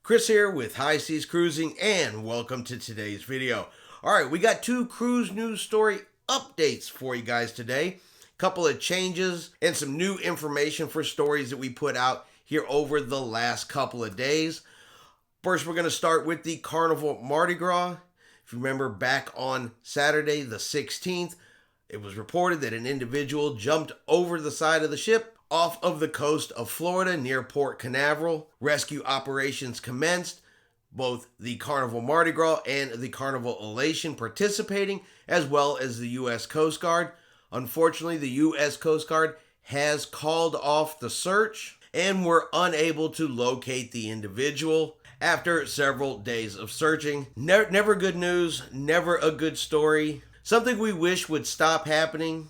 Chris here with High Seas Cruising, and welcome to today's video. Alright, we got two cruise news story updates for you guys today. Couple of changes and some new information for stories that we put out here over the last couple of days. First, we're going to start with the Carnival Mardi Gras. If you remember, back on Saturday the 16th, it was reported that an individual jumped over the side of the ship off of the coast of Florida near Port Canaveral. Rescue operations commenced. Both the Carnival Mardi Gras and the Carnival Elation participating, as well as the U.S. Coast Guard. Unfortunately, the U.S. Coast Guard has called off the search and were unable to locate the individual after several days of searching. Never good news, never a good story. Something we wish would stop happening.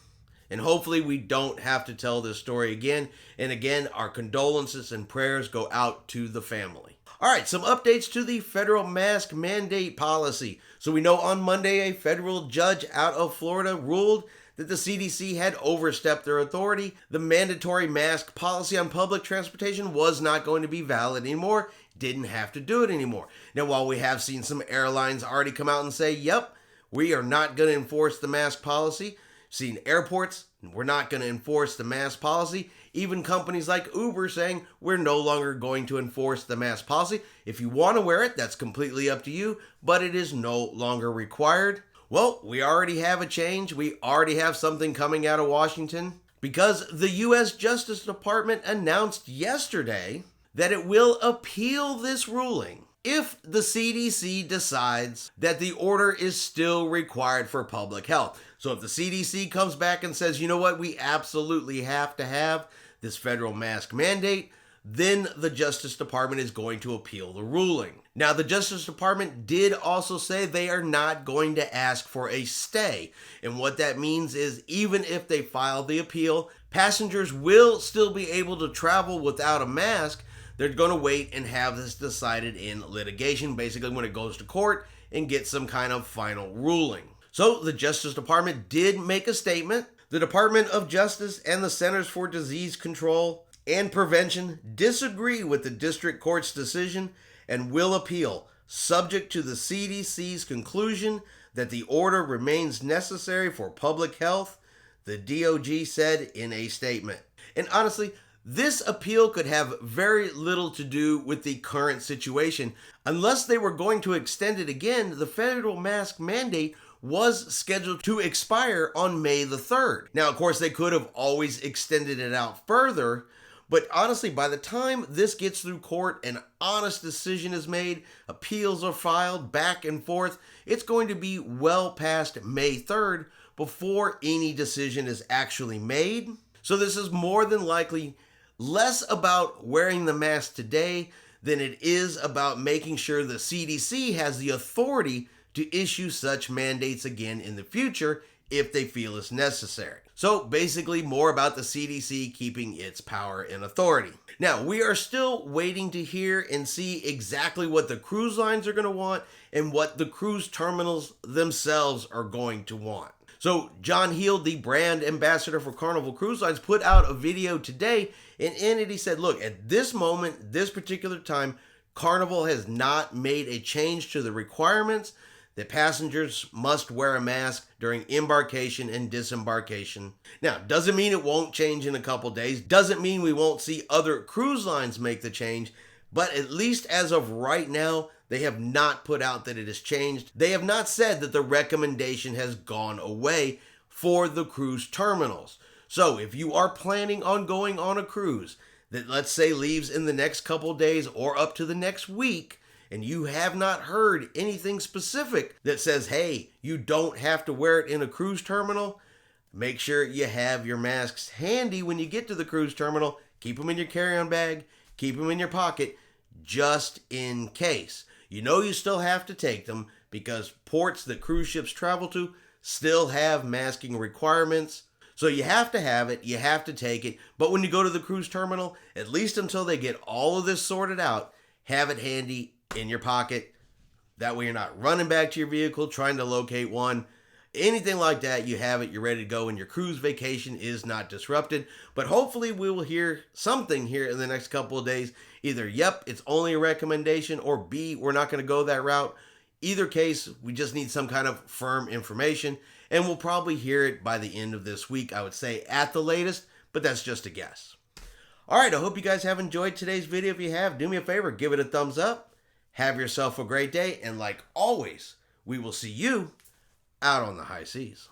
And hopefully we don't have to tell this story again. And again, our condolences and prayers go out to the family. All right, some updates to the federal mask mandate policy. So we know on Monday, a federal judge out of Florida ruled that the CDC had overstepped their authority. The mandatory mask policy on public transportation was not going to be valid anymore. Didn't have to do it anymore. Now, while we have seen some airlines already come out and say, yep, we are not going to enforce the mask policy. Seen airports, we're not going to enforce the mask policy. Even companies like Uber saying we're no longer going to enforce the mask policy. If you want to wear it, that's completely up to you, but it is no longer required. Well, we already have a change. We already have something coming out of Washington because the U.S. Justice Department announced yesterday that it will appeal this ruling if the CDC decides that the order is still required for public health. So if the CDC comes back and says, you know what, we absolutely have to have this federal mask mandate, then the Justice Department is going to appeal the ruling. Now, the Justice Department did also say they are not going to ask for a stay. And what that means is even if they file the appeal, passengers will still be able to travel without a mask. They're going to wait and have this decided in litigation, basically when it goes to court and get some kind of final ruling. So the Justice Department did make a statement. The Department of Justice and the Centers for Disease Control and Prevention disagree with the district court's decision and will appeal, subject to the CDC's conclusion that the order remains necessary for public health, the DOJ said in a statement. And honestly, this appeal could have very little to do with the current situation. Unless they were going to extend it again, the federal mask mandate was scheduled to expire on May the 3rd. Now, of course, they could have always extended it out further, but honestly, by the time this gets through court, an honest decision is made, appeals are filed back and forth, it's going to be well past May 3rd before any decision is actually made. So this is more than likely less about wearing the mask today than it is about making sure the CDC has the authority to issue such mandates again in the future if they feel it's necessary. So basically more about the CDC keeping its power and authority. Now, we are still waiting to hear and see exactly what the cruise lines are going to want and what the cruise terminals themselves are going to want. So John Heel, the brand ambassador for Carnival Cruise Lines, put out a video today, and in it he said, look, at this moment, this particular time, Carnival has not made a change to the requirements that passengers must wear a mask during embarkation and disembarkation. Now, doesn't mean it won't change in a couple days, doesn't mean we won't see other cruise lines make the change, but at least as of right now, they have not put out that it has changed. They have not said that the recommendation has gone away for the cruise terminals. So if you are planning on going on a cruise that, let's say, leaves in the next couple days or up to the next week, and you have not heard anything specific that says, hey, you don't have to wear it in a cruise terminal, make sure you have your masks handy when you get to the cruise terminal. Keep them in your carry-on bag, keep them in your pocket, just in case. You know you still have to take them because ports that cruise ships travel to still have masking requirements. So you have to have it, you have to take it. But when you go to the cruise terminal, at least until they get all of this sorted out, have it handy in your pocket. That way you're not running back to your vehicle trying to locate one. anything like that, you have it, you're ready to go, and your cruise vacation is not disrupted. But hopefully we will hear something here in the next couple of days. Either, yep, it's only a recommendation, or B, we're not going to go that route. Either case, we just need some kind of firm information, and we'll probably hear it by the end of this week, I would say, at the latest, but that's just a guess. Alright, I hope you guys have enjoyed today's video. If you have, do me a favor, give it a thumbs up. Have yourself a great day, and like always, we will see you out on the high seas.